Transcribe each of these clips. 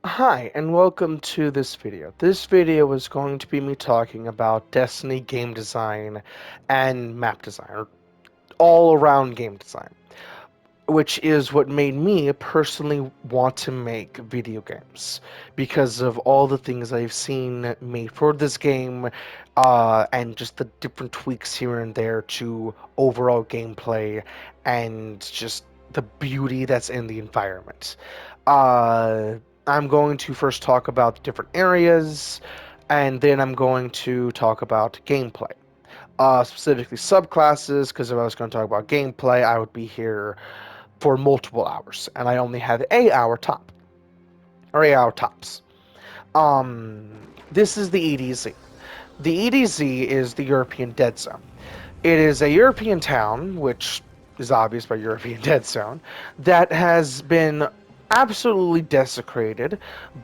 Hi, and welcome to this video. This video is going to be me talking about Destiny game design and map design, or all-around game design, which is what made me personally want to make video games, because of all the things I've seen made for this game, and just the different tweaks here and there to overall gameplay, and just the beauty that's in the environment. Uh, I'm going to first talk about the different areas, and then I'm going to talk about gameplay. Specifically subclasses, because if I was going to talk about gameplay, I would be here for multiple hours, and I only have or 8 hour tops. This is the EDZ. The EDZ is the European Dead Zone. It is a European town, which is obvious by European Dead Zone, that has been absolutely desecrated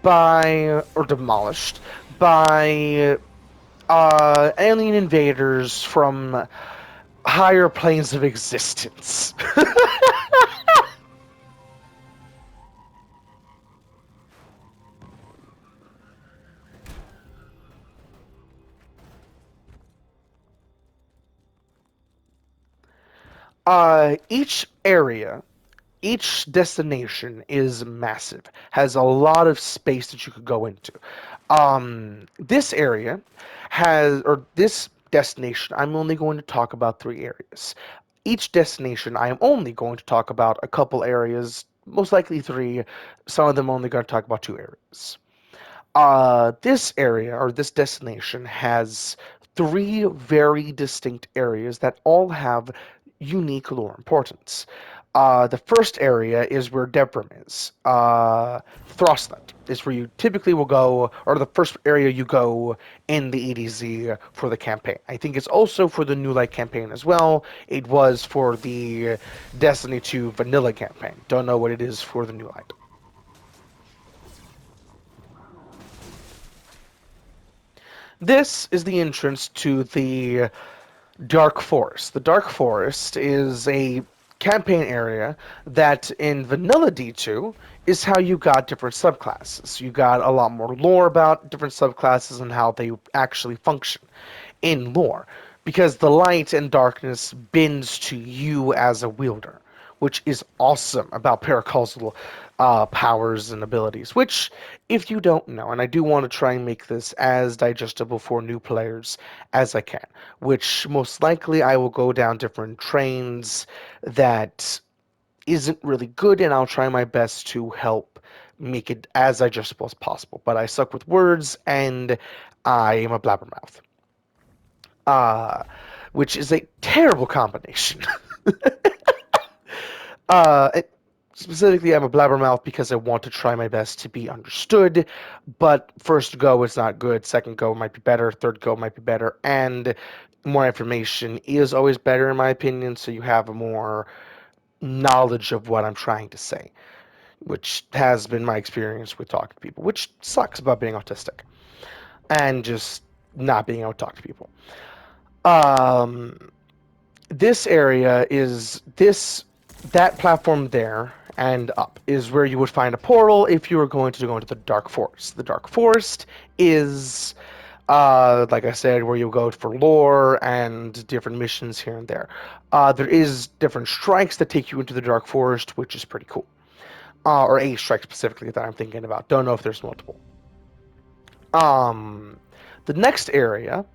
or demolished by alien invaders from higher planes of existence. Each destination is massive, has a lot of space that you could go into. This area or this destination, I'm only going to talk about 3 areas. Each destination, I am only going to talk about a couple areas, most likely 3. Some of them only going to talk about 2 areas. This area or this destination has 3 very distinct areas that all have unique lore importance. The first area is where Debrim is. Throstland is where you typically will go, or the first area you go in the EDZ for the campaign. I think it's also for the New Light campaign as well. It was for the Destiny 2 vanilla campaign. Don't know what it is for the New Light. This is the entrance to the Dark Forest. The Dark Forest is a campaign area that in vanilla D2 is how you got different subclasses. You got a lot more lore about different subclasses and how they actually function in lore, because the light and darkness bends to you as a wielder, which is awesome about paracausal powers and abilities. Which, if you don't know, and I do want to try and make this as digestible for new players as I can, which most likely I will go down different trains that isn't really good, and I'll try my best to help make it as digestible as possible. But I suck with words, and I am a blabbermouth, uh, which is a terrible combination. It, specifically, I'm a blabbermouth because I want to try my best to be understood, but first go is not good, second go might be better, third go might be better, and more information is always better in my opinion, so you have more knowledge of what I'm trying to say, which has been my experience with talking to people, which sucks about being autistic and just not being able to talk to people. Um, this area is that platform there and up is where you would find a portal if you were going to go into the Dark Forest. The Dark Forest is, like I said, where you go for lore and different missions here and there. There is different strikes that take you into the Dark Forest, which is pretty cool. Or a strike specifically that I'm thinking about. Don't know if there's multiple. Um, the next area,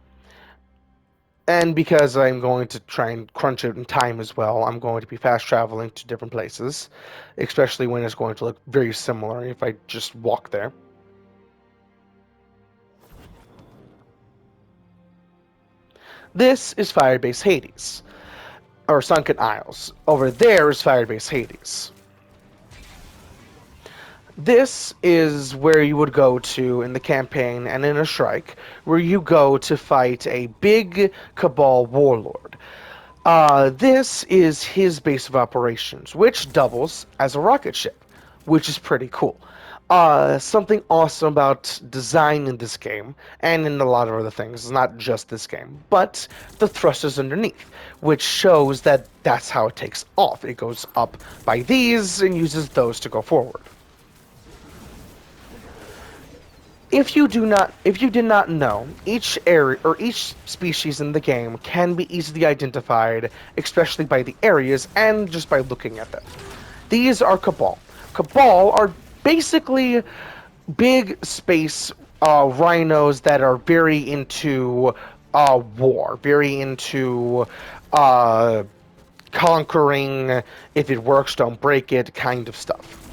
and because I'm going to try and crunch it in time as well, I'm going to be fast traveling to different places, especially when it's going to look very similar if I just walk there. This is Firebase Hades, or Sunken Isles. Over there is Firebase Hades. This is where you would go to in the campaign and in a strike, where you go to fight a big Cabal warlord. This is his base of operations, which doubles as a rocket ship, which is pretty cool. Something awesome about design in this game, and in a lot of other things, not just this game, but the thrusters underneath, which shows that that's how it takes off. It goes up by these and uses those to go forward. If you did not know, each area or each species in the game can be easily identified, especially by the areas and just by looking at them. These are Cabal. Cabal are basically big space rhinos that are very into war, very into uh, conquering. If it works, don't break it, kind of stuff.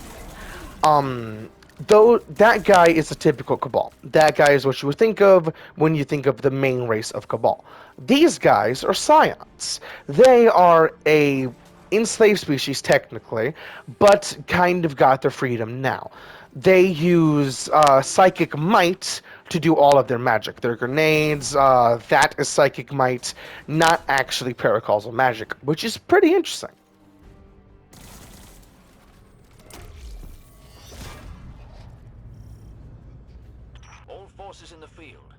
Um, though that guy is a typical Cabal. That guy is what you would think of when you think of the main race of Cabal. These guys are Scions. They are a enslaved species technically, but kind of got their freedom now. They use psychic might to do all of their magic. Their grenades, that is psychic might, not actually paracausal magic, which is pretty interesting. All forces in the field.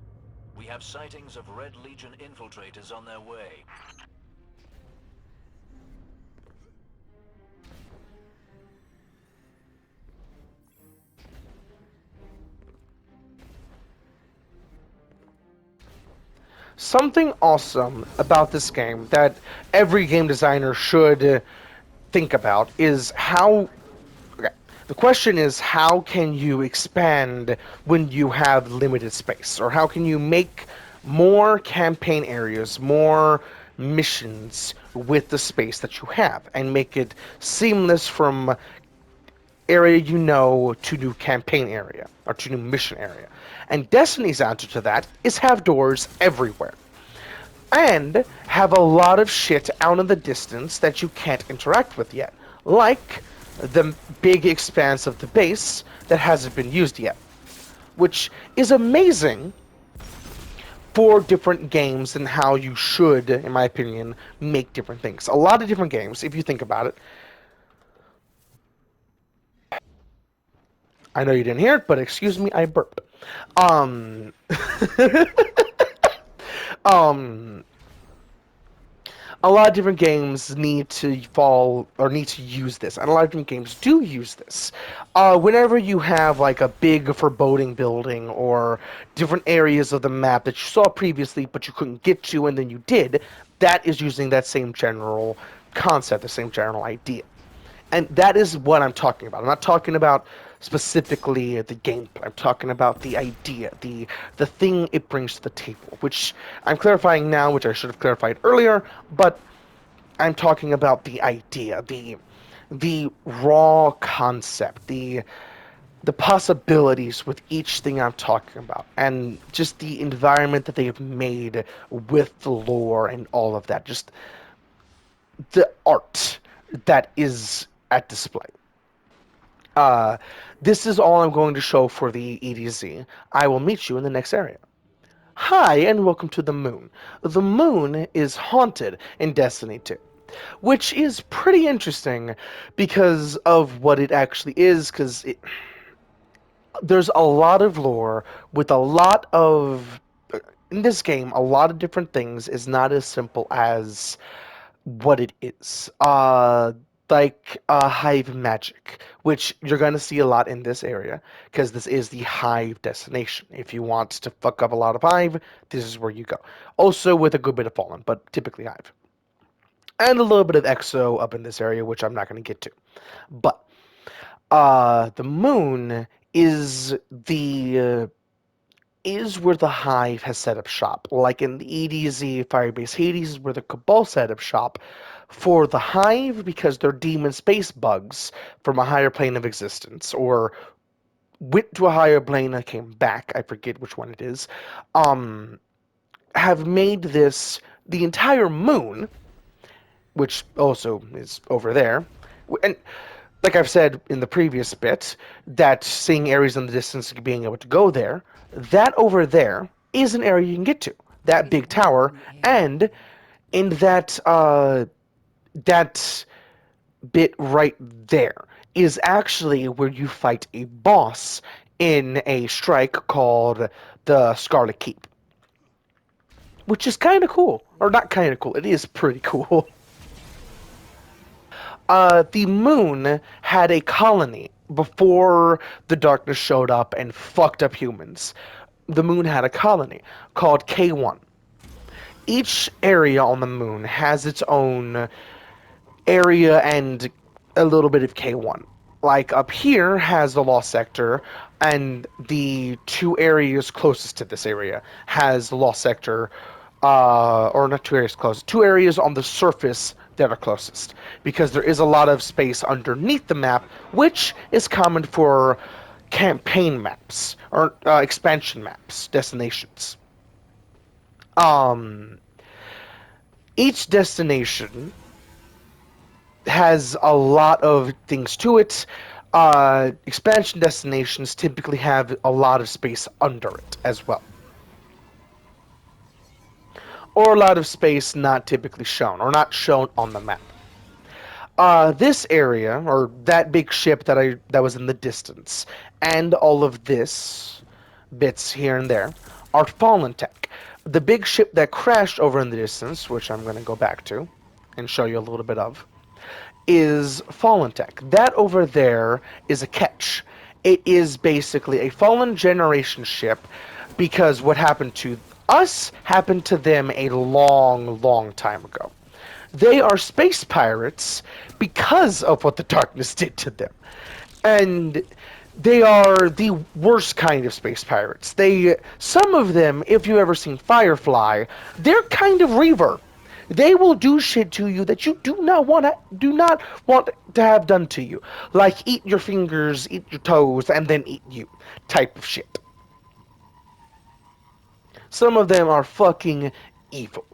We have sightings of Red Legion infiltrators on their way. Something awesome about this game that every game designer should think about is how. Okay, the question is, how can you expand when you have limited space? Or how can you make more campaign areas, more missions with the space that you have, and make it seamless from area you know to new campaign area, or to new mission area? And Destiny's answer to that is have doors everywhere and have a lot of shit out in the distance that you can't interact with yet, like the big expanse of the base that hasn't been used yet, which is amazing for different games and how you should, in my opinion, make different things. A lot of different games, if you think about it. I know you didn't hear it, but excuse me, I burped. Um, um, a lot of different games need to fall or need to use this, and a lot of different games do use this. Whenever you have like a big foreboding building or different areas of the map that you saw previously but you couldn't get to and then you did, that is using that same general concept, the same general idea. And that is what I'm talking about. I'm not talking about specifically the gameplay. I'm talking about the idea, the thing it brings to the table, which I'm clarifying now, which I should have clarified earlier, but I'm talking about the idea, the raw concept, the possibilities with each thing I'm talking about, and just the environment that they have made with the lore and all of that. Just the art that is at display. Uh, this is all I'm going to show for the EDZ. I will meet you in the next area. Hi, and welcome to the moon. The moon is haunted in Destiny 2, which is pretty interesting because of what it actually is, because there's a lot of lore with a lot of. In this game, a lot of different things is not as simple as what it is. Like hive magic, which you're going to see a lot in this area, because this is the hive destination. If you want to fuck up a lot of hive, this is where you go. Also with a good bit of fallen, but typically hive. And a little bit of exo up in this area, which I'm not going to get to. But the moon is where the Hive has set up shop. Like in the EDZ Firebase Hades is where the Cabal set up shop for the Hive because they're demon space bugs from a higher plane of existence, or went to a higher plane and came back. I forget which one it is. Um, have made this the entire moon, which also is over there, and like I've said in the previous bit, that seeing areas in the distance, being able to go there, that over there is an area you can get to. That big tower, and in that bit right there is actually where you fight a boss in a strike called the Scarlet Keep, which is kind of cool, or not kind of cool. It is pretty cool. The moon had a colony before the darkness showed up and fucked up humans, the moon had a colony called K1. Each area on the moon has its own area and a little bit of K1. Like up here has the Lost Sector, and the two areas closest to this area has the Lost Sector, or not two areas closest, two areas on the surface that are closest, because there is a lot of space underneath the map, which is common for campaign maps or expansion maps, destinations. Um, each destination has a lot of things to it. Expansion destinations typically have a lot of space under it as well, or a lot of space not typically shown, or not shown on the map. This area, or that big ship that was in the distance, and all of this bits here and there, are fallen tech. The big ship that crashed over in the distance, which I'm going to go back to and show you a little bit of, is Fallen Tech. That over there is a catch. It is basically a fallen generation ship because what happened to us happened to them a long, long time ago. They are space pirates because of what the darkness did to them. And they are the worst kind of space pirates. Some of them, if you ever seen Firefly, they're kind of Reaver. They will do shit to you that you do not want to have done to you, like eat your fingers, eat your toes, and then eat you, type of shit. Some of them are fucking evil.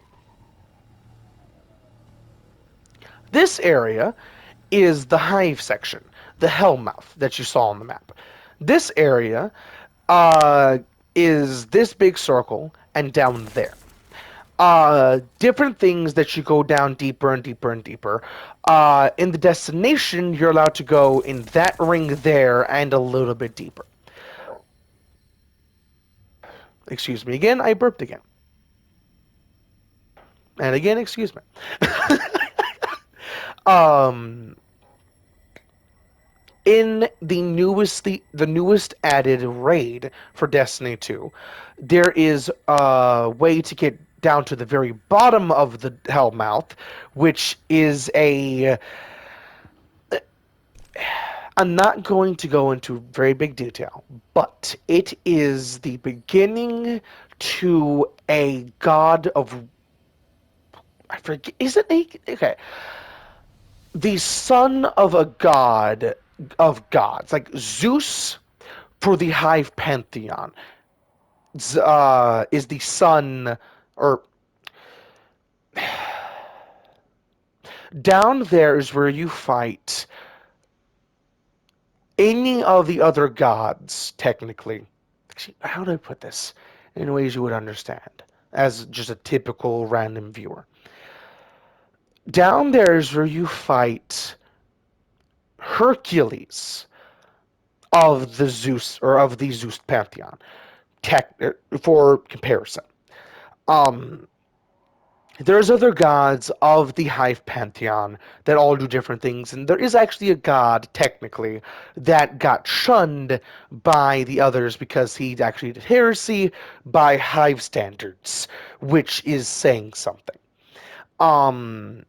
This area is the hive section, the Hellmouth that you saw on the map. This area uh, is this big circle and down there. Different things that you go down deeper and deeper and deeper. In the destination, you're allowed to go in that ring there and a little bit deeper. Excuse me again, I burped again. And again, excuse me. um, in the newest added raid for Destiny 2, there is a way to get down to the very bottom of the Hellmouth, which is a I'm not going to go into very big detail, but it is the beginning to a god of I forget is it a okay the son of a god of gods like Zeus for the Hive Pantheon is the son or down there is where you fight any of the other gods, technically. Actually, how do I put this in ways you would understand as just a typical random viewer? Down there is where you fight Hercules of the Zeus or of the Zeus pantheon. Tech for comparison. Um, there's other gods of the Hive pantheon that all do different things, and there is actually a god, technically, that got shunned by the others because he actually did heresy by Hive standards, which is saying something. Um,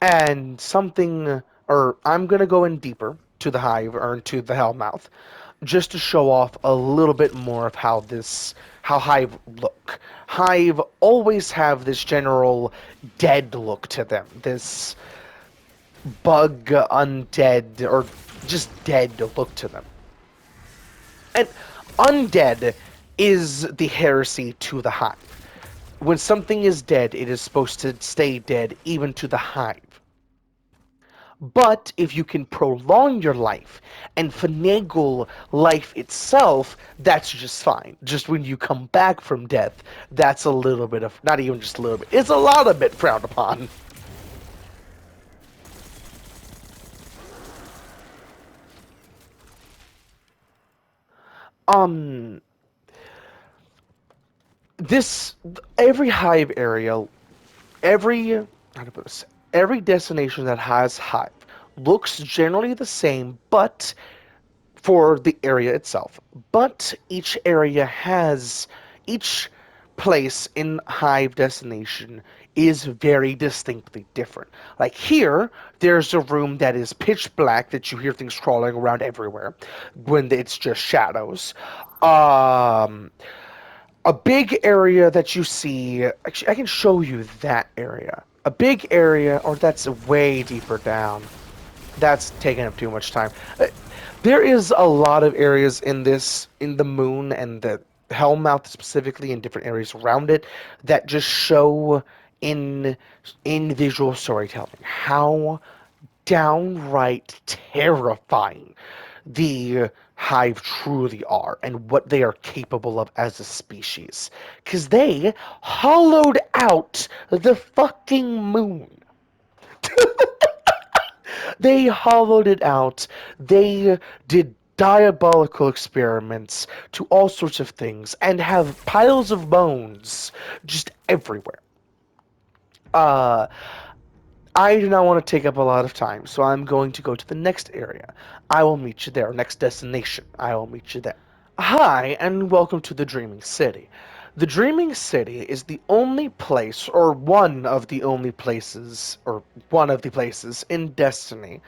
and something, or I'm gonna go in deeper to the Hive or to the Hellmouth, just to show off a little bit more of how Hive look. Hive always have this general dead look to them. This bug undead or just dead look to them. And undead is the heresy to the Hive. When something is dead, it is supposed to stay dead even to the Hive. But if you can prolong your life and finagle life itself, that's just fine. Just when you come back from death, that's a little bit of, not even just a little bit, it's a lot of bit frowned upon. Um, this, every hive area, every, how to put this? every destination that has Hive looks generally the same, but for the area itself. But each place in Hive destination is very distinctly different. Like here, there's a room that is pitch black that you hear things crawling around everywhere when it's just shadows. Um, a big area that you see, actually, I can show you that area. A big area, or that's way deeper down. That's taking up too much time. There is a lot of areas in the moon and the Hellmouth specifically, in different areas around it, that just show in in visual storytelling how downright terrifying the Hive truly are and what they are capable of as a species. Because they hollowed out the fucking moon. They hollowed it out. They did diabolical experiments to all sorts of things and have piles of bones just everywhere. Uh, I do not want to take up a lot of time, so I'm going to go to the next area. I will meet you there. Next destination. I will meet you there. Hi, and welcome to the Dreaming City. The Dreaming City is the only place, or one of the places in Destiny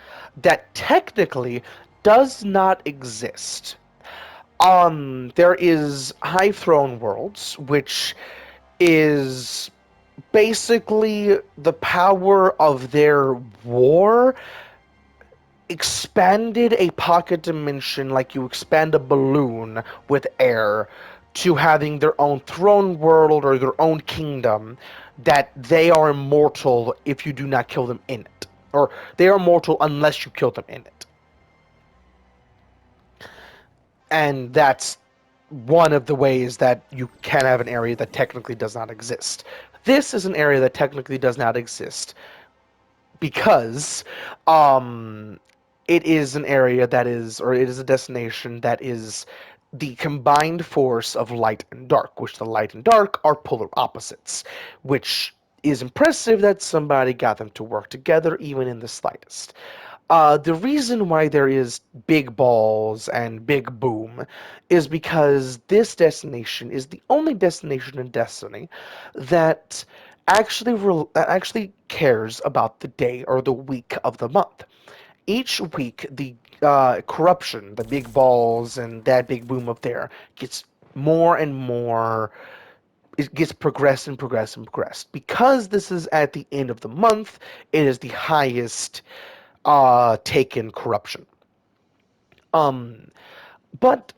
that technically does not exist. There is High Throne Worlds, which is basically the power of their war expanded a pocket dimension like you expand a balloon with air to having their own throne world or their own kingdom that they are immortal if you do not kill them in it. Or they are immortal unless you kill them in it. And that's one of the ways that you can have an area that technically does not exist. This is an area that technically does not exist because um, it is an area that is, or it is a destination that is the combined force of light and dark, which the light and dark are polar opposites, which is impressive that somebody got them to work together even in the slightest. The reason why there is big balls and big boom is because this destination is the only destination in Destiny that that actually cares about the day or the week of the month. Each week, the corruption, the big balls, and that big boom up there gets more and more. It gets progressed and progressed and progressed. Because this is at the end of the month, it is the highest taken corruption. Um, but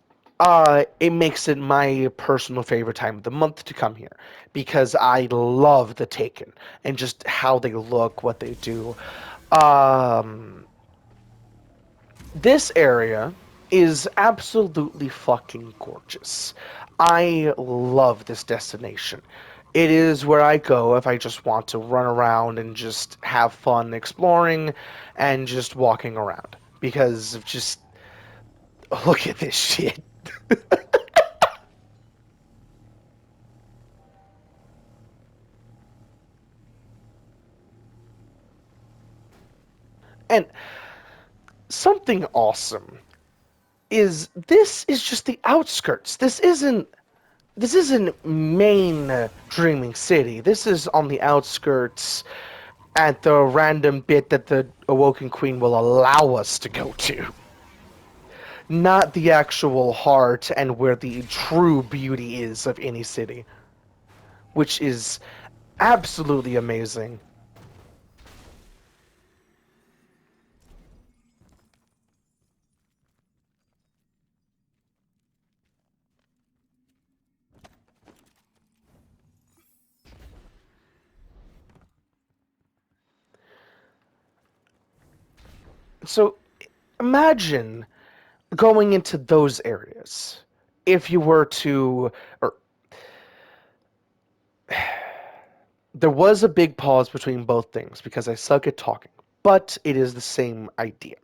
it makes it my personal favorite time of the month to come here because I love the Taken and just how they look, what they do. Um, this area is absolutely fucking gorgeous. I love this destination. It is where I go if I just want to run around and just have fun exploring and just walking around. Because of just look at this shit. And something awesome is this is just the outskirts. This isn't main Dreaming City. This is on the outskirts at the random bit that the Awoken Queen will allow us to go to. Not the actual heart and where the true beauty is of any city, which is absolutely amazing. So imagine going into those areas if you were to, or there was a big pause between both things because I suck at talking, but it is the same idea.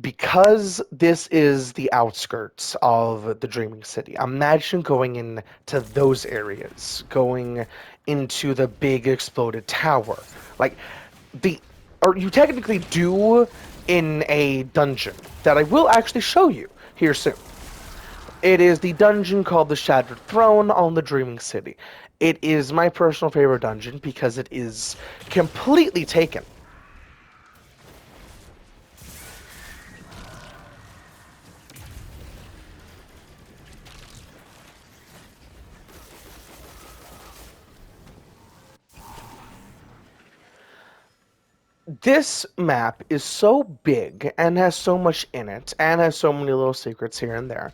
Because this is the outskirts of the Dreaming City, imagine going into those areas, going into the big exploded tower. Like, the or you technically do in a dungeon that I will actually show you here soon. It is the dungeon called the Shattered Throne on the Dreaming City. It is my personal favorite dungeon because it is completely taken. This map is so big and has so much in it and has so many little secrets here and there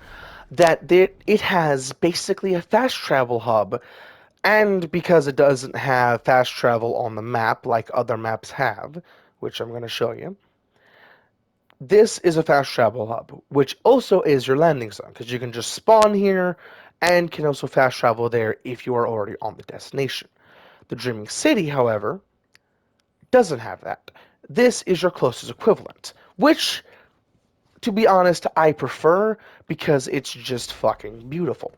that it has basically a fast travel hub. And because it doesn't have fast travel on the map like other maps have, which I'm going to show you, this is a fast travel hub, which also is your landing zone because you can just spawn here and can also fast travel there if you are already on the destination. The Dreaming City, however, doesn't have that. This is your closest equivalent, which, to be honest, I prefer because it's just fucking beautiful.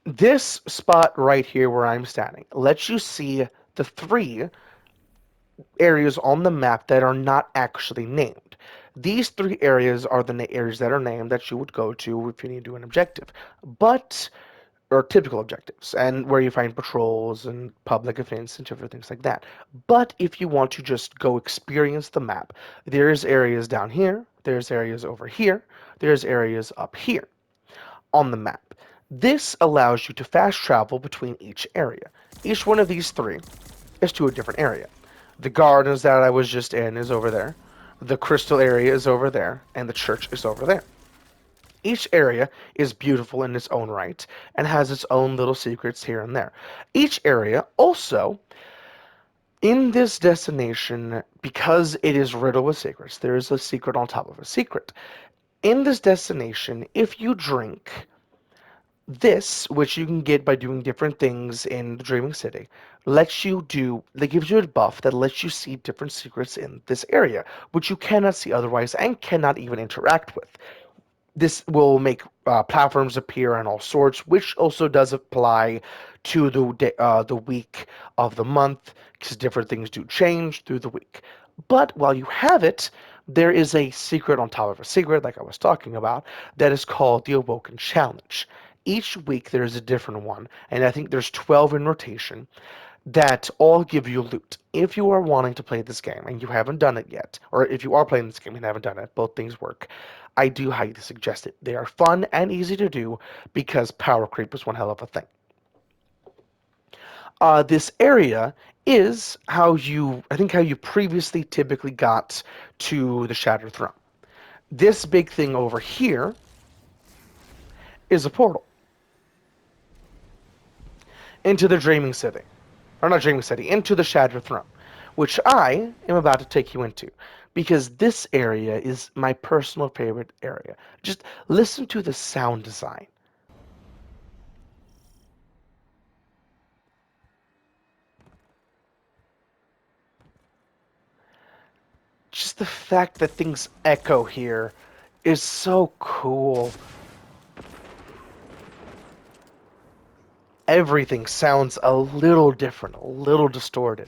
This spot right here where I'm standing lets you see the three areas on the map that are not actually named. These three areas are the areas that are named that you would go to if you need to do an objective, but or typical objectives, and where you find patrols and public events and different things like that. But if you want to just go experience the map, there's areas down here, there's areas over here, there's areas up here on the map. This allows you to fast travel between each area. Each one of these three is to a different area. The gardens that I was just in is over there. The crystal area is over there, and the church is over there. Each area is beautiful in its own right and has its own little secrets here and there. Each area also, in this destination, because it is riddled with secrets, there is a secret on top of a secret. In this destination, if you drink this, which you can get by doing different things in the Dreaming City, lets you do, that gives you a buff that lets you see different secrets in this area, which you cannot see otherwise and cannot even interact with. This will make platforms appear and all sorts, which also does apply to the week of the month, because different things do change through the week. But while you have it, there is a secret on top of a secret, like I was talking about, that is called the Awoken Challenge. Each week there is a different one, and I think there's 12 in rotation that all give you loot. If you are wanting to play this game and you haven't done it yet, or if you are playing this game and haven't done it, both things work. I do highly suggest it. They are fun and easy to do because power creep is one hell of a thing. This area is I think, how you previously typically got to the Shattered Throne. This big thing over here is a portal into the Dreaming City. Or not Dreaming City, into the Shattered Throne, which I am about to take you into. Because this area is my personal favorite area. Just listen to the sound design. Just the fact that things echo here is so cool. Everything sounds a little different, a little distorted.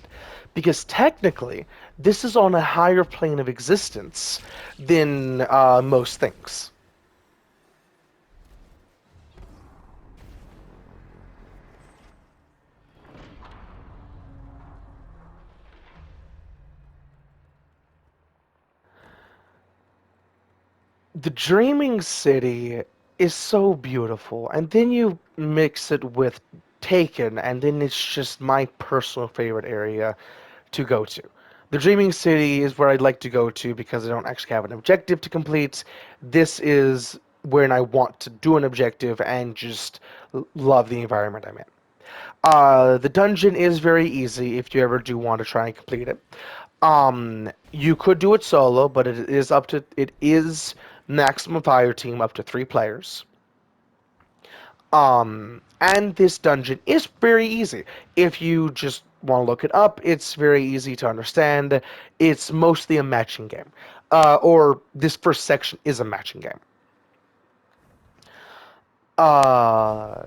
Because technically, this is on a higher plane of existence than most things. The Dreaming City is so beautiful, and then you mix it with Taken, and then it's just my personal favorite area to go to. The Dreaming City is where I'd like to go to because I don't actually have an objective to complete. This is when I want to do an objective and just love the environment I'm in. The dungeon is very easy if you ever do want to try and complete it. You could do it solo, but it is maximum fire team up to 3 players. And this dungeon is very easy. If you just want to look it up, it's very easy to understand. It's mostly a matching game. or this first section is a matching game. Uh,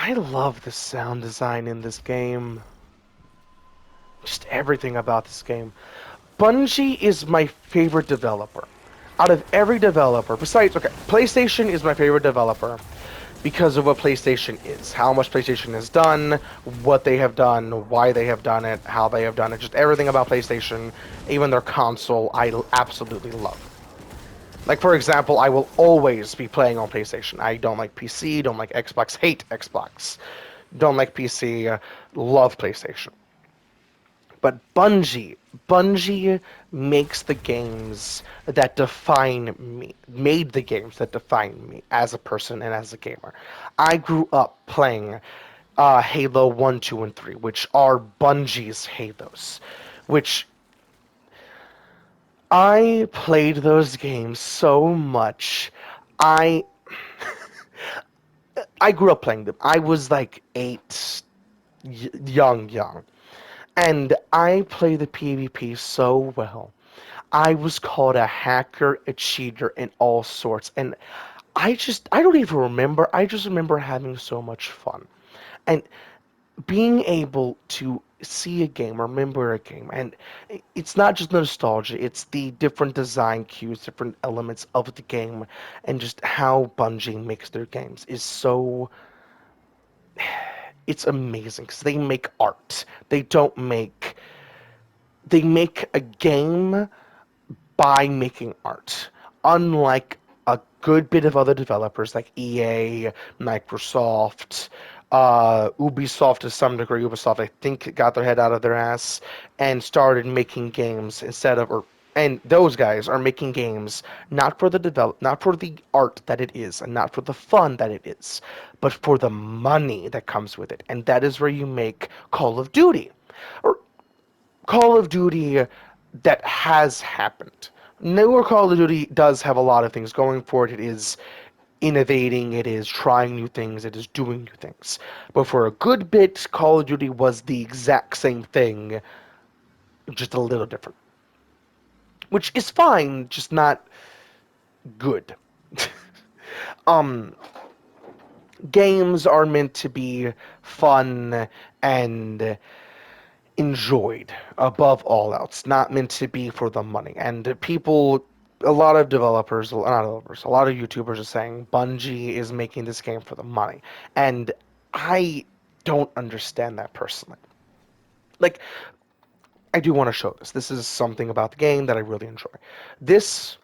I love the sound design in this game. Just everything about this game. Bungie is my favorite developer. Out of every developer, besides, okay, PlayStation is my favorite developer because of what PlayStation is, how much PlayStation has done, what they have done, why they have done it, how they have done it, just everything about PlayStation, even their console, I absolutely love. Like, for example, I will always be playing on PlayStation. I don't like PC, don't like Xbox, hate Xbox, don't like PC, love PlayStation. But Bungie makes the games that define me, made the games that define me as a person and as a gamer. I grew up playing Halo 1, 2, and 3, which are Bungie's Halos, which I played those games so much. I I grew up playing them. I was like 8, young. And I play the PvP so well. I was called a hacker, a cheater, and all sorts. And I don't even remember. I just remember having so much fun. And being able to see a game, remember a game, and it's not just nostalgia, it's the different design cues, different elements of the game, and just how Bungie makes their games is so. It's amazing because they make art. They don't make. They make a game by making art. Unlike a good bit of other developers like EA, Microsoft, Ubisoft to some degree. Ubisoft, I think, got their head out of their ass and started making games instead of, or and those guys are making games not for the art that it is, and not for the fun that it is, but for the money that comes with it, and that is where you make Call of Duty, or Call of Duty that has happened. Newer Call of Duty does have a lot of things going for it. It is innovating, it is trying new things, it is doing new things. But for a good bit, Call of Duty was the exact same thing, just a little different. Which is fine, just not good. um, Games are meant to be fun and enjoyed above all else, not meant to be for the money. And people, a lot of developers, not developers, a lot of YouTubers are saying Bungie is making this game for the money. And I don't understand that personally. Like, I do want to show this. This is something about the game that I really enjoy. This,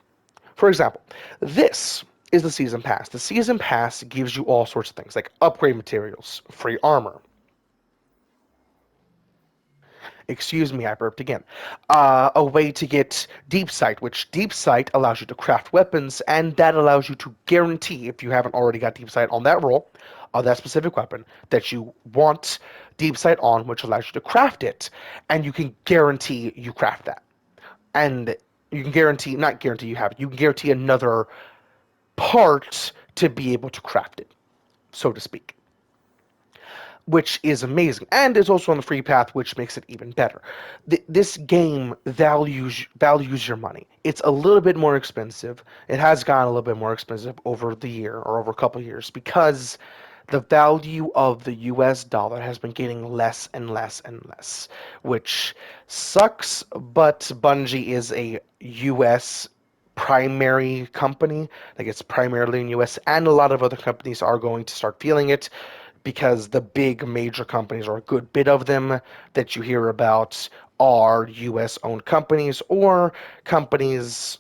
for example, this is the season pass. The season pass gives you all sorts of things like upgrade materials, free armor, excuse me, I burped again. A way to get deep sight, which deep sight allows you to craft weapons, and that allows you to guarantee, if you haven't already got deep sight on that roll, on that specific weapon, that you want deep sight on, which allows you to craft it, and you can guarantee you craft that. And you can guarantee, not guarantee you have it, you can guarantee another part to be able to craft it, so to speak, which is amazing, and is also on the free path, which makes it even better. This game values your money. It's a little bit more expensive. It has gotten a little bit more expensive over the year or over a couple of years because the value of the US dollar has been getting less and less and less, which sucks, but Bungie is a US primary company, like it's primarily in US, and a lot of other companies are going to start feeling it because the big major companies, or a good bit of them that you hear about, are US owned companies, or companies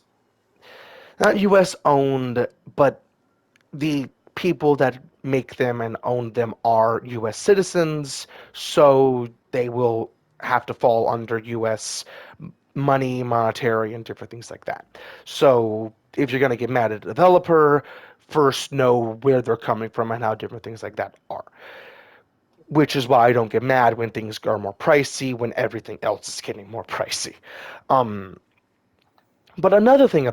not US owned, but the people that make them and own them are US citizens, so they will have to fall under US money, monetary, and different things like that. So if you're going to get mad at a developer, first know where they're coming from and how different things like that are, which is why I don't get mad when things are more pricey, when everything else is getting more pricey. Um, but another thing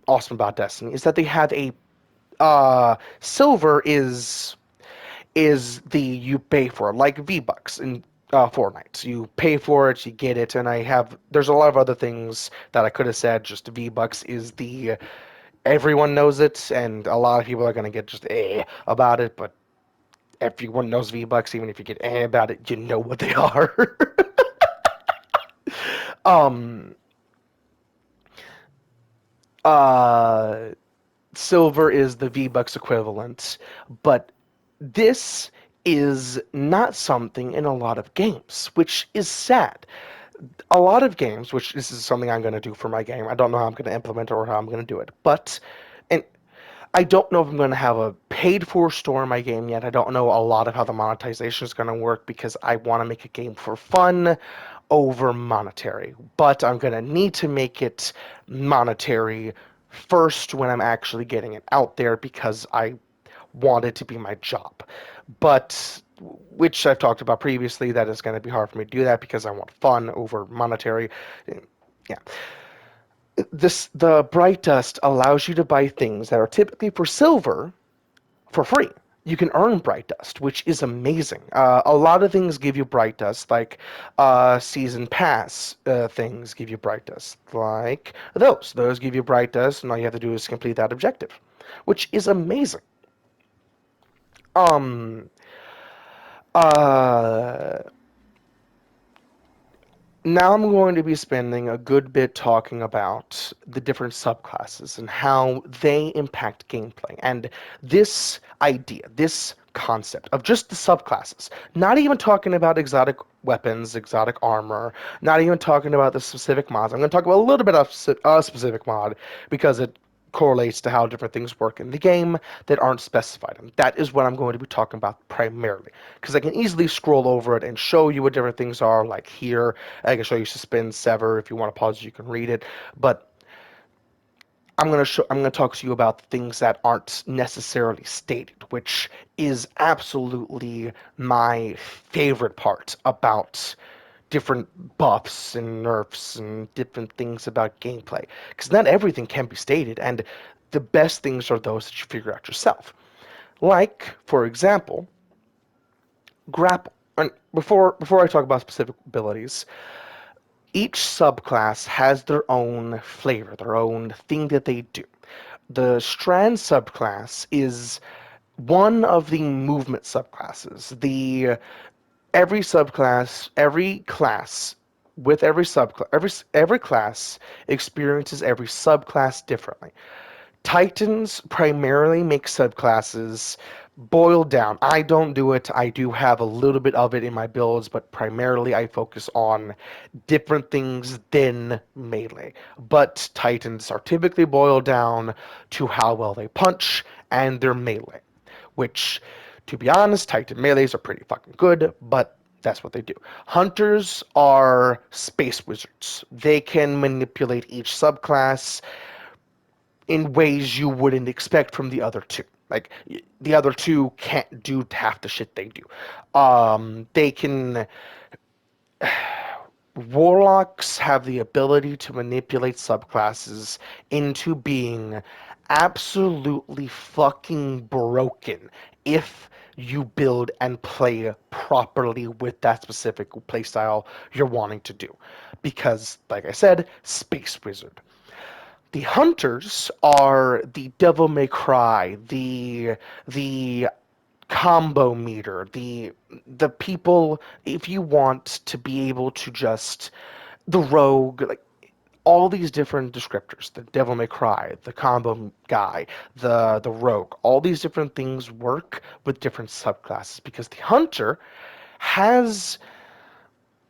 awesome about Destiny is that they have a Silver is the you pay for it, like V-Bucks in Fortnite. You pay for it, you get it, and there's a lot of other things that I could have said. Just V-Bucks is the everyone knows it, and a lot of people are gonna get just about it, but everyone knows V-Bucks, even if you get about it, you know what they are. um, uh, Silver is the V-Bucks equivalent, but this is not something in a lot of games, which is sad. A lot of games, which this is something I'm going to do for my game. I don't know how I'm going to implement it or how I'm going to do it, but and I don't know if I'm going to have a paid for store in my game yet. I don't know a lot of how the monetization is going to work because I want to make a game for fun over monetary. But I'm going to need to make it monetary first when I'm actually getting it out there because I want it to be my job. But which I've talked about previously, that is going to be hard for me to do that because I want fun over monetary. Yeah, the bright dust allows you to buy things that are typically for silver for free. You can earn bright dust, which is amazing. A lot of things give you bright dust, like season pass things give you bright dust, like those. Those give you bright dust, and all you have to do is complete that objective, which is amazing. Um, uh, Now I'm going to be spending a good bit talking about the different subclasses and how they impact gameplay. And this idea, this concept of just the subclasses, not even talking about exotic weapons, exotic armor, not even talking about the specific mods. I'm going to talk about a little bit of a specific mod because it correlates to how different things work in the game that aren't specified. And that is what I'm going to be talking about primarily. Because I can easily scroll over it and show you what different things are, like here. I can show you suspend, sever. If you want to pause, you can read it. But I'm gonna talk to you about the things that aren't necessarily stated, which is absolutely my favorite part about different buffs and nerfs and different things about gameplay. Because not everything can be stated, and the best things are those that you figure out yourself. Like, for example, grapple. And before I talk about specific abilities, each subclass has their own flavor, their own thing that they do. The Strand subclass is one of the movement subclasses. The every subclass, every class with every subclass, every class experiences every subclass differently. Titans primarily make subclasses boiled down. I don't do it. I do have a little bit of it in my builds, but primarily I focus on different things than melee. But Titans are typically boiled down to how well they punch and their melee, which, to be honest, Titan melees are pretty fucking good, but that's what they do. Hunters are space wizards. They can manipulate each subclass in ways you wouldn't expect from the other two. Like the other two can't do half the shit they do. They can. Warlocks have the ability to manipulate subclasses into being absolutely fucking broken if you build and play properly with that specific playstyle you're wanting to do. Because, like I said, Space Wizard. The hunters are the devil may cry, the combo meter, the people if you want to be able to just the rogue, like all these different descriptors, the devil may cry, the combo guy, the rogue, all these different things work with different subclasses because has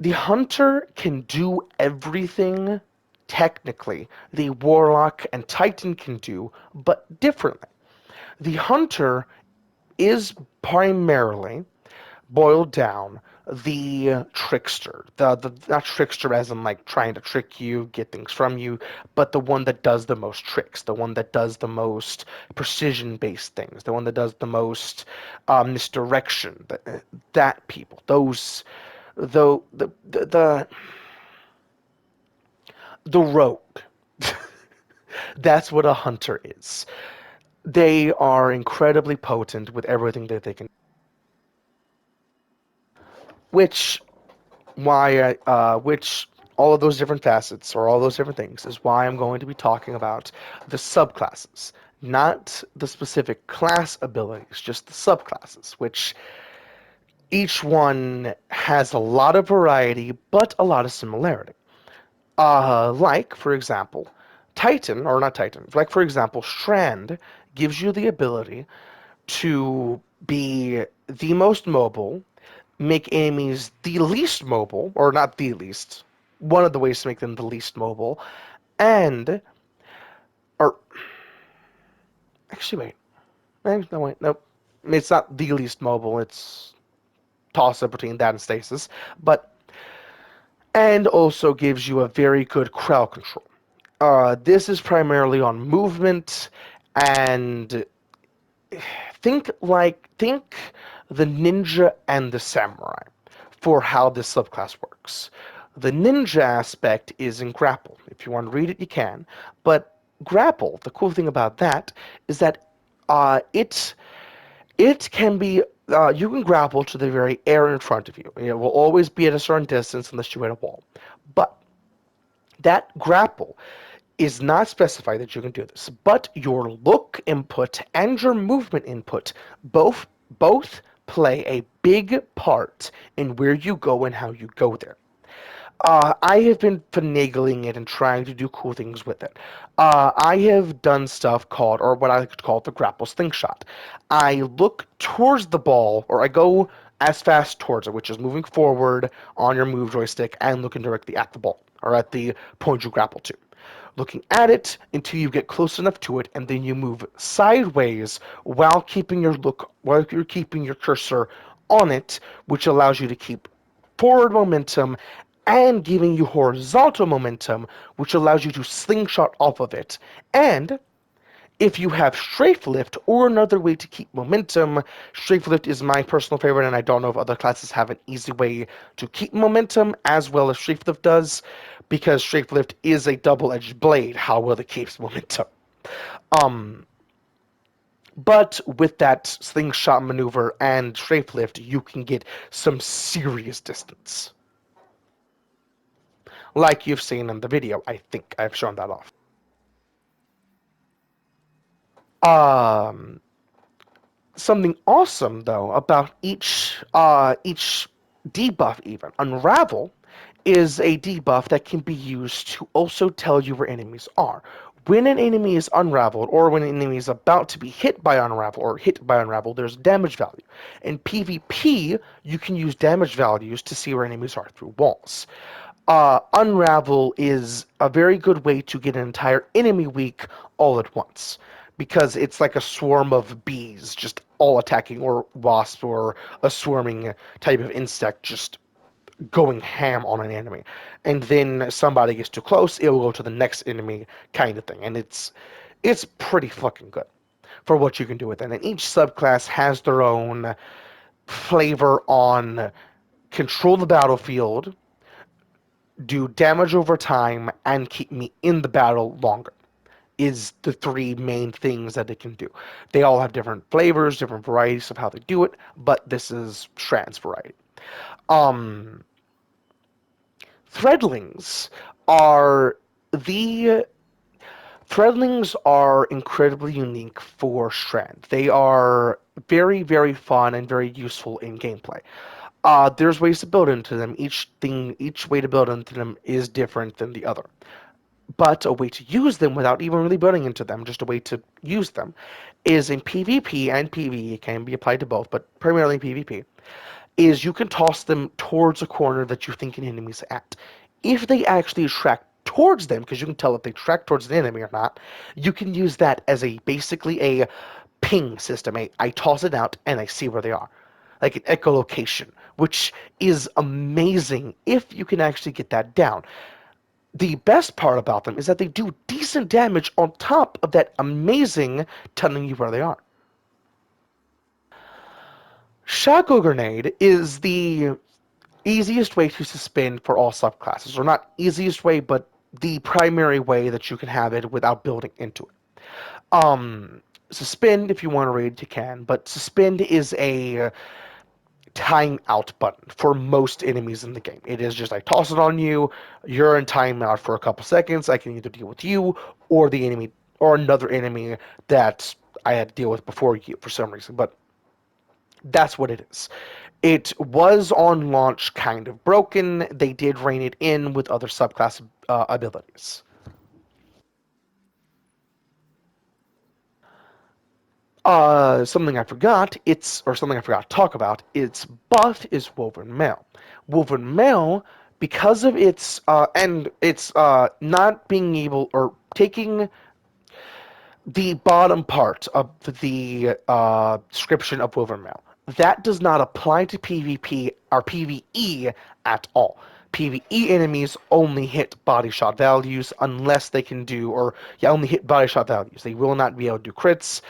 the hunter can do everything technically the warlock and titan can do, but differently. The hunter is primarily boiled down the trickster, the not trickster as in like trying to trick you, get things from you, but the one that does the most tricks, the one that does the most precision-based things, the one that does the most misdirection. That people, those, though the rogue. That's what a hunter is. They are incredibly potent with everything that they can, which which all of those different facets or all those different things is why I'm going to be talking about the subclasses, not the specific class abilities, just the subclasses, which each one has a lot of variety but a lot of similarity. Like, for example, Titan, or not Titan, like, for example, Strand gives you the ability to be the most mobile, make enemies the least mobile, or not the least, one of the ways to make them the least mobile, and, or, actually, no, wait, nope. It's not the least mobile, it's toss up between that and stasis, but, and also gives you a very good crowd control. This is primarily on movement and think the ninja and the samurai for how this subclass works. The ninja aspect is in grapple. If you want to read it, you can. But grapple, the cool thing about that is that it can be you can grapple to the very air in front of you. It will always be at a certain distance unless you hit a wall. But that grapple is not specified that you can do this, but your look input and your movement input both both play a big part in where you go and how you go there. I have been finagling it and trying to do cool things with it. I have done stuff called, or what I like to call the grapple slingshot. I look towards the ball, or I go as fast towards it, which is moving forward on your move joystick and looking directly at the ball, or at the point you grapple to. Looking at it until you get close enough to it, and then you move sideways while you're keeping your cursor on it, which allows you to keep forward momentum and giving you horizontal momentum, which allows you to slingshot off of it. And if you have strafe lift or another way to keep momentum, strafe lift is my personal favorite, and I don't know if other classes have an easy way to keep momentum as well as strafe lift does, because strafe lift is a double-edged blade, how well it keeps momentum. Um, but with that slingshot maneuver and strafe lift, you can get some serious distance. Like you've seen in the video. I think I've shown that off. Um, Something awesome though about each debuff, even Unravel is a debuff that can be used to also tell you where enemies are. When an enemy is unraveled, or when an enemy is about to be hit by unravel or hit by unravel, there's damage value. In PvP, you can use damage values to see where enemies are through walls. Unravel is a very good way to get an entire enemy weak all at once, because it's like a swarm of bees just all attacking, or wasp, or a swarming type of insect just going ham on an enemy. And then somebody gets too close, it will go to the next enemy kind of thing. And it's pretty fucking good for what you can do with it. And each subclass has their own flavor on control the battlefield, do damage over time, and keep me in the battle longer is the three main things that it can do. They all have different flavors, different varieties of how they do it, but this is Strand's variety. Um, Threadlings are the Threadlings are incredibly unique for Strand. They are very, very fun and very useful in gameplay. There's ways to build into them. Each way to build into them is different than the other. But a way to use them without even really building into them, just a way to use them, is in PvP and PvE. It can be applied to both, but primarily PvP. Is you can toss them towards a corner that you think an enemy's at. If they actually track towards them, because you can tell if they track towards an enemy or not, you can use that as a basically a ping system. I toss it out and I see where they are, like an echolocation, which is amazing if you can actually get that down. The best part about them is that they do decent damage on top of that amazing telling you where they are. Shackle Grenade is the easiest way to suspend for all subclasses, or not easiest way, but the primary way that you can have it without building into it. Suspend, if you want to raid, you can, but suspend is a timeout button for most enemies in the game. It is just I toss it on you, you're in timeout for a couple seconds. I can either deal with you or the enemy or another enemy that I had to deal with before you for some reason. But that's what it is. It was on launch kind of broken. They did rein it in with other subclass abilities. Something I forgot, something I forgot to talk about, its buff is Woven Mail. Woven Mail, because of its not being able, or taking the bottom part of the description of Woven Mail, that does not apply to PvP or PvE at all. PvE enemies only hit body shot values unless they can do, or yeah, only hit body shot values. They will not be able to do crits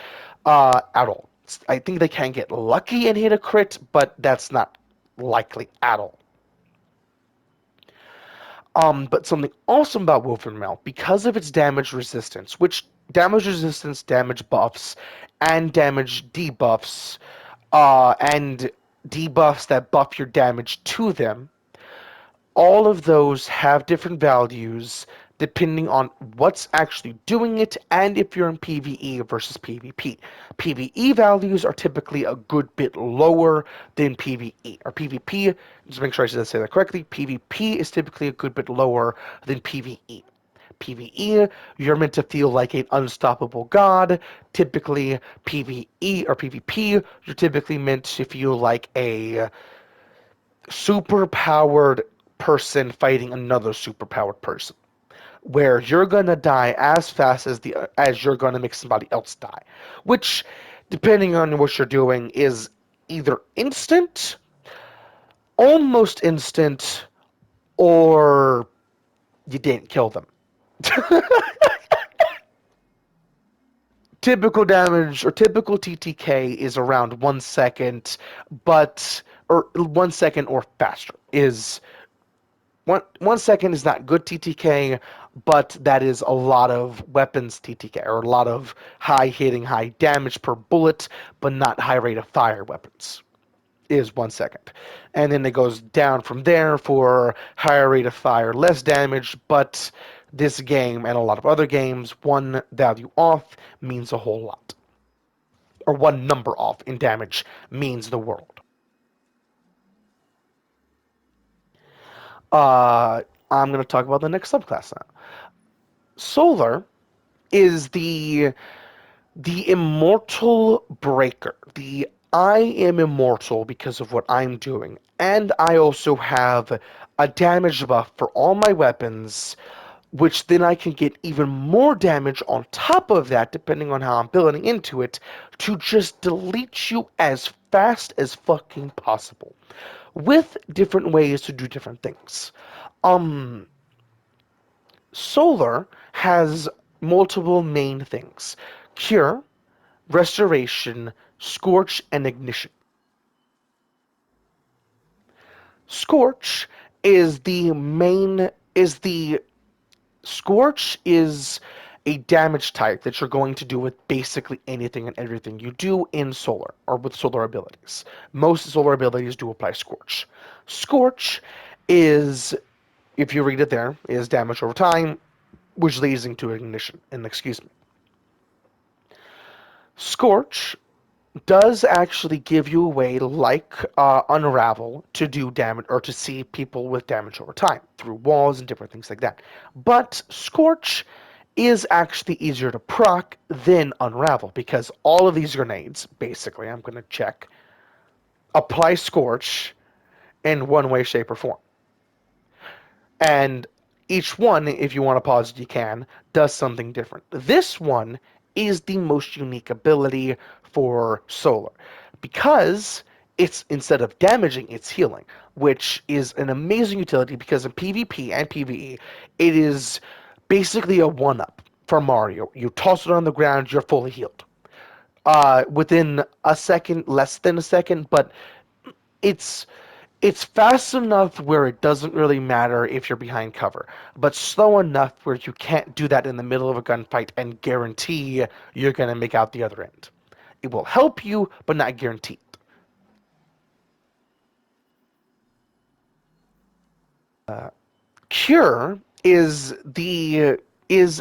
at all. I think they can get lucky and hit a crit, but that's not likely at all. But something awesome about Woven Mail, because of its damage resistance, which damage resistance, damage buffs, and damage debuffs, and debuffs that buff your damage to them, all of those have different values depending on what's actually doing it and if you're in PvE versus PvP. PvE values are typically a good bit lower than PvE. Or PvP, just make sure I say that correctly, PvP is typically a good bit lower than PvE. PvE, you're meant to feel like an unstoppable god. Typically, PvE or PvP, you're typically meant to feel like a super powered person fighting another super powered person, where you're gonna die as fast as you're gonna make somebody else die, which, depending on what you're doing, is either instant, almost instant, or you didn't kill them. Typical damage or typical TTK is around 1 second, but or 1 second or faster is 1 second is not good TTK, but that is a lot of weapons TTK, or a lot of high hitting, high damage per bullet, but not high rate of fire weapons. Is 1 second. And then it goes down from there for higher rate of fire, less damage, but this game and a lot of other games, one value off means a whole lot. Or one number off in damage means the world. Uh, I'm going to talk about the next subclass now. Solar is the immortal breaker. The I am immortal because of what I'm doing, and I also have a damage buff for all my weapons, which then I can get even more damage on top of that, depending on how I'm building into it, to just delete you as fast as fucking possible, with different ways to do different things. Um, Solar has multiple main things: cure, restoration, scorch, and ignition. Scorch is the main is the Scorch is a damage type that you're going to do with basically anything and everything you do in solar or with solar abilities. Most solar abilities do apply Scorch. Scorch is, if you read it there, is damage over time, which leads into ignition. And excuse me. Scorch does actually give you a way, like Unravel, to do damage or to see people with damage over time through walls and different things like that. But Scorch is actually easier to proc than Unravel because all of these grenades, basically, I'm going to check, apply Scorch in one way, shape, or form. And each one, if you want to pause it, you can, does something different. This one is the most unique ability for Solar because it's, instead of damaging, it's healing, which is an amazing utility because in PvP and PvE, it is basically a one up for Mario. You toss it on the ground, you're fully healed. Within a second, less than a second, but it's It's fast enough where it doesn't really matter if you're behind cover, but slow enough where you can't do that in the middle of a gunfight and guarantee you're going to make out the other end. It will help you, but not guaranteed. Cure is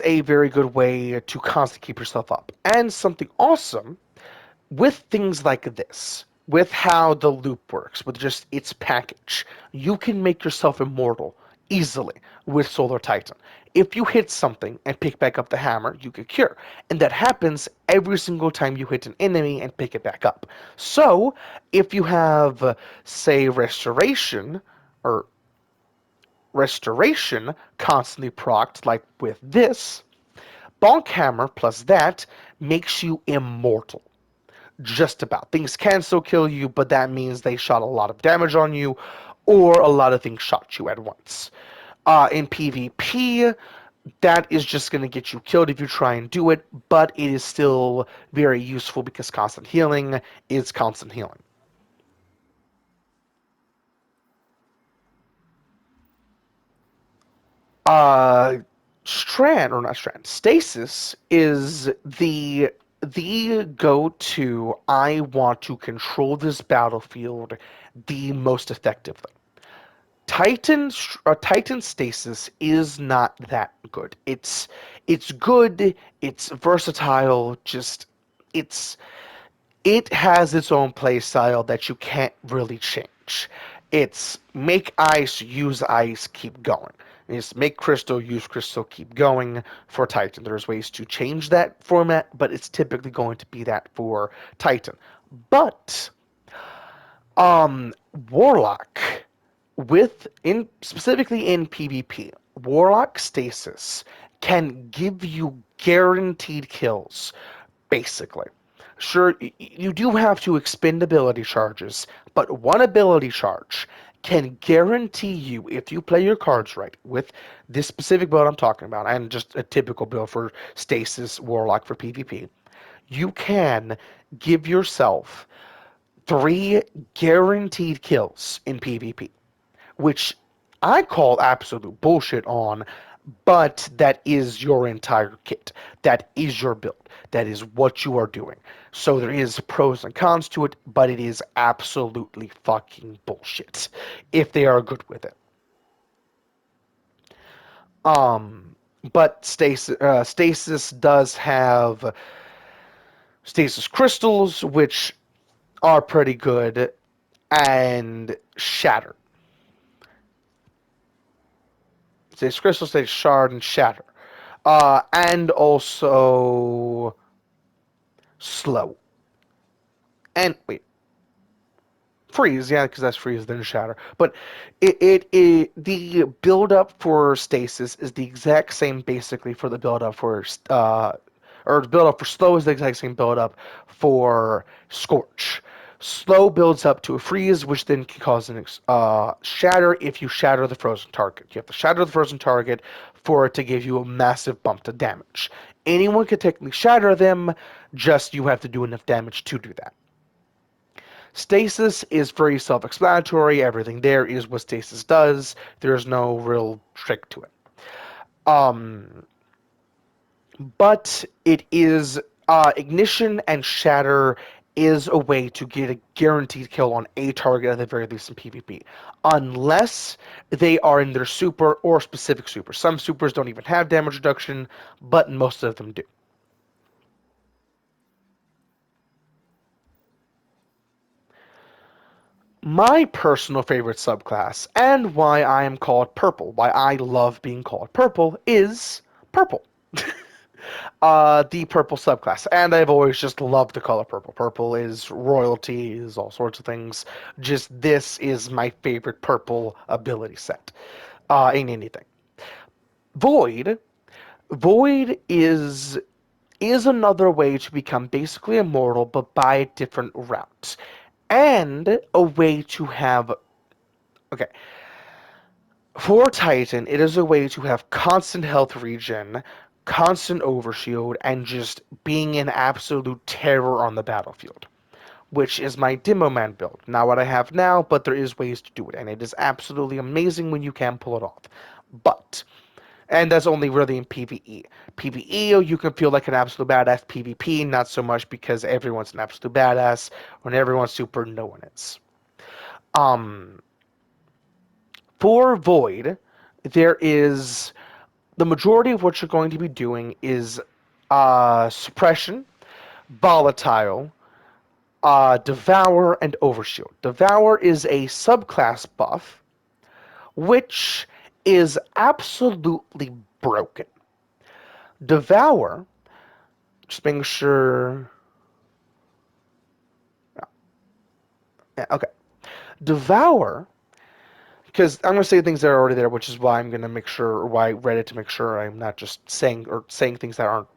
a very good way to constantly keep yourself up. And something awesome with things like this, with how the loop works, with just its package, you can make yourself immortal easily with Solar Titan. If you hit something and pick back up the hammer, you get cure. And that happens every single time you hit an enemy and pick it back up. So, if you have, say, or restoration constantly procced, like with this, Bonk Hammer plus that makes you immortal. Just about. Things can still kill you, but that means they shot a lot of damage on you, or a lot of things shot you at once. In PvP, that is just going to get you killed if you try and do it, but it is still very useful because constant healing is constant healing. Uh, Strand, or not Strand, Stasis is the go-to. I want to control this battlefield the most effectively. Titan Stasis is not that good. It's good. It's versatile. Just it's it has its own play style that you can't really change. It's make ice, keep going. It's make crystal, use crystal, keep going for Titan. There's ways to change that format, but it's typically going to be that for Titan. But um, Warlock, with in specifically in PvP, Warlock Stasis can give you guaranteed kills, basically. Sure, you do have to expend ability charges, but one ability charge can guarantee you, if you play your cards right, with this specific build I'm talking about, and just a typical build for Stasis Warlock for PvP, you can give yourself 3 guaranteed kills in PvP, which I call absolute bullshit on, but that is your entire kit. That is your build. That is what you are doing. So there is pros and cons to it, but it is absolutely fucking bullshit if they are good with it. Um, but Stasis does have Stasis crystals, which are pretty good, and Shatter. Stasis crystal, Stasis shard, and Shatter. And also slow. And wait, freeze, yeah, because that's freeze, then shatter. But the build up for stasis is the exact same basically for the build up for or the build up for slow is the exact same build up for scorch. Slow builds up to a freeze, which then can cause an shatter if you shatter the frozen target. You have to shatter the frozen target for it to give you a massive bump to damage. Anyone can technically shatter them, just you have to do enough damage to do that. Stasis is very self-explanatory. Everything there is what stasis does. There's no real trick to it. Um, but it is ignition and shatter is a way to get a guaranteed kill on a target at the very least in PvP, unless they are in their super or specific super. Some supers don't even have damage reduction, but most of them do. My personal favorite subclass, and why I am called purple, why I love being called purple, is purple. The purple subclass, and I've always just loved the color purple. Purple is royalty, is all sorts of things. Just this is my favorite purple ability set in anything. Void, Void is another way to become basically immortal, but by a different route, and a way to have okay. For Titan, it is a way to have constant health regen, constant overshield, and just being an absolute terror on the battlefield. which is my Demo Man build. Not what I have now, but there is ways to do it, and it is absolutely amazing when you can pull it off. But and that's only really in PvE. PvE, you can feel like an absolute badass. PvP, not so much because everyone's an absolute badass. When everyone's super, no one is. Um, for Void, there is the majority of what you're going to be doing is suppression, volatile, devour, and overshield. Devour is a subclass buff, which is absolutely broken. Devour, just making sure. Yeah, okay. Devour, because I'm going to say things that are already there, which is why I'm going to make sure, or why I read it to make sure I'm not just saying things that aren't.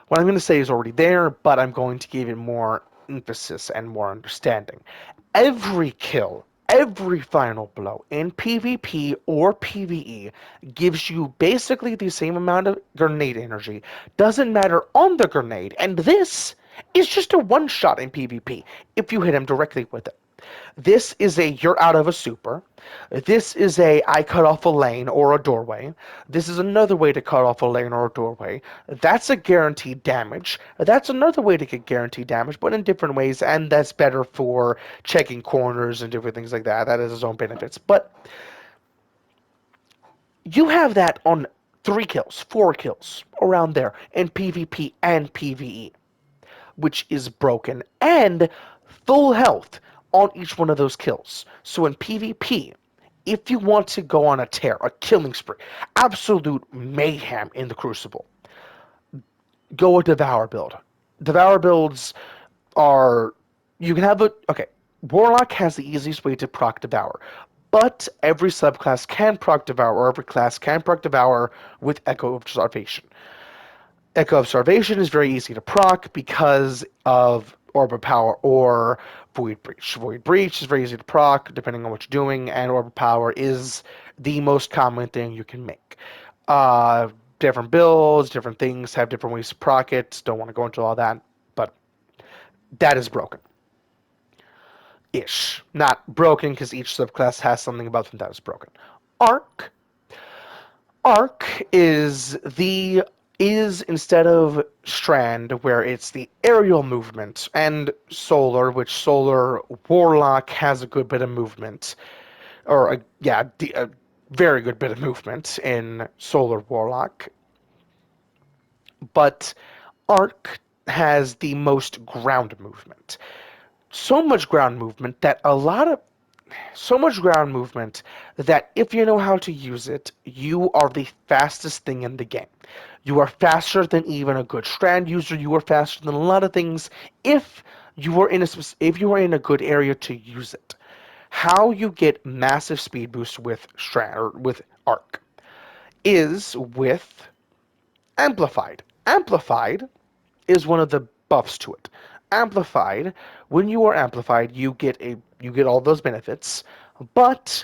What I'm going to say is already there, but I'm going to give it more emphasis and more understanding. Every kill, every final blow in PvP or PvE gives you basically the same amount of grenade energy. Doesn't matter on the grenade, and this is just a one shot in PvP if you hit him directly with it. This is a you're out of a super. This is a I cut off a lane or a doorway. This is another way to cut off a lane or a doorway. That's a guaranteed damage. That's another way to get guaranteed damage, but in different ways, and that's better for checking corners and different things like that. That has its own benefits. But you have that on 3 kills, 4 kills, around there in PvP and PvE, which is broken, and full health on each one of those kills. So in PvP, if you want to go on a tear, a killing spree, absolute mayhem in the Crucible, go a Devour build. Devour builds are you can have a okay. Warlock has the easiest way to proc Devour, but every subclass can proc Devour, or every class can proc Devour with Echo of Starvation. Echo of Starvation is very easy to proc because of Orb of Power or Void Breach. Void Breach is very easy to proc depending on what you're doing, and Orb of Power is the most common thing you can make. Uh, Different builds, different things have different ways to proc it. Don't want to go into all that, but that is broken. Ish. Not broken because each subclass has something about them that is broken. Arc Arc is instead of Strand, where it's the aerial movement, and Solar, which Solar Warlock has a good bit of movement, or a very good bit of movement in Solar Warlock, but Arc has the most ground movement. So much ground movement that a lot of so much ground movement that if you know how to use it, you are the fastest thing in the game. You are faster than even a good strand user. You are faster than a lot of things if you are if you are in a good area to use it. How you get massive speed boost with strand or with arc is with amplified. Amplified is one of the buffs to it. Amplified, when you are amplified, you get all those benefits, but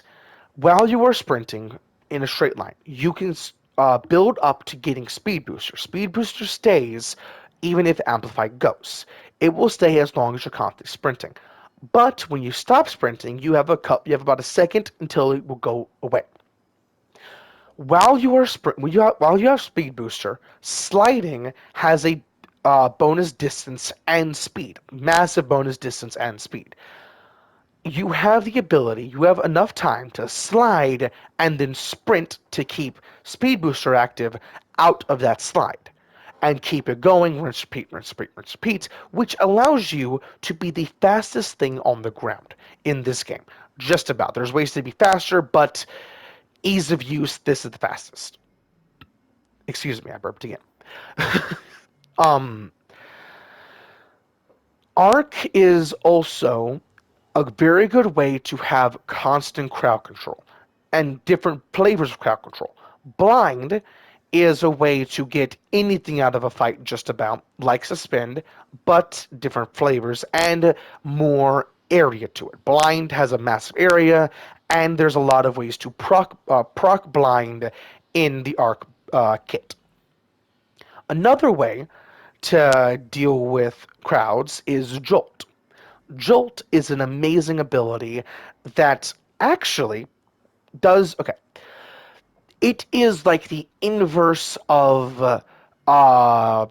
while you are sprinting in a straight line, you can build up to getting speed booster. Speed booster stays even if amplified goes. It will stay as long as you're constantly sprinting. But when you stop sprinting, you have about a second until it will go away. While you have speed booster, sliding has a bonus distance and speed, massive bonus distance and speed. You have the ability, you have enough time to slide and then sprint to keep speed booster active out of that slide. And keep it going, rinse, repeat, rinse, repeat, rinse, repeat, which allows you to be the fastest thing on the ground in this game. Just about. There's ways to be faster, but ease of use, this is the fastest. Excuse me, I burped again. um, Arc is also a very good way to have constant crowd control and different flavors of crowd control. Blind is a way to get anything out of a fight just about, like Suspend, but different flavors and more area to it. Blind has a massive area, and there's a lot of ways to proc Blind in the Arc kit. Another way to deal with crowds is Jolt. Jolt is an amazing ability that actually does okay. It is like the uh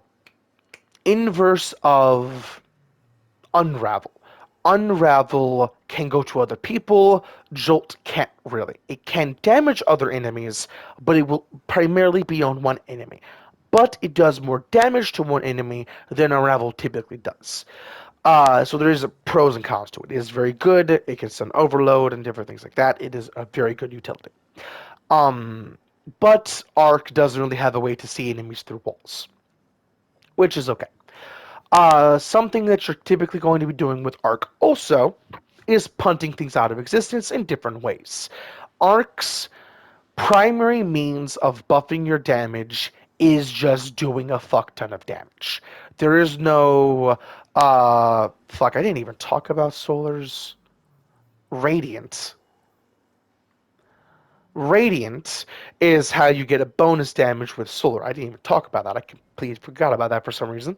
inverse of Unravel. Unravel can go to other people. Jolt can't really. It can damage other enemies, but it will primarily be on one enemy. But it does more damage to one enemy than Unravel typically does. So there is a pros and cons to it. It is very good. It can stun overload and different things like that. It is a very good utility. Um, but Arc doesn't really have a way to see enemies through walls, which is okay. Something that you're typically going to be doing with Arc also is punting things out of existence in different ways. Arc's primary means of buffing your damage is just doing a fuck ton of damage. There is no fuck, I didn't even talk about Solar's Radiant. Radiant is how you get a bonus damage with Solar. I didn't even talk about that. I completely forgot about that for some reason.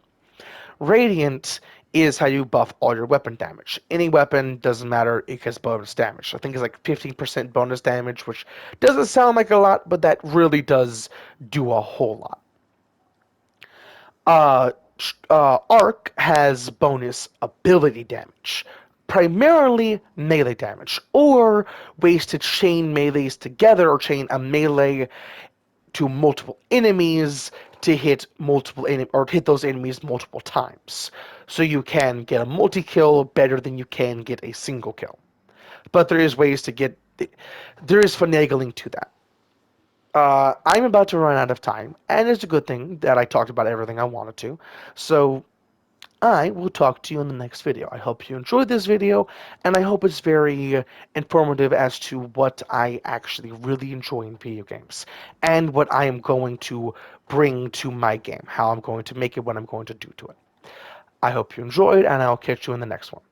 Radiant is how you buff all your weapon damage. Any weapon, doesn't matter, it gets bonus damage. I think it's like 15% bonus damage, which doesn't sound like a lot, but that really does do a whole lot. Uh, Arc has bonus ability damage, primarily melee damage, or ways to chain melees together or chain a melee to multiple enemies to hit or hit those enemies multiple times. So you can get a multi-kill better than you can get a single kill. But there is finagling to that. I'm about to run out of time, and it's a good thing that I talked about everything I wanted to. So I will talk to you in the next video. I hope you enjoyed this video, and I hope it's very informative as to what I actually really enjoy in video games, and what I am going to bring to my game, how I'm going to make it, what I'm going to do to it. I hope you enjoyed, and I'll catch you in the next one.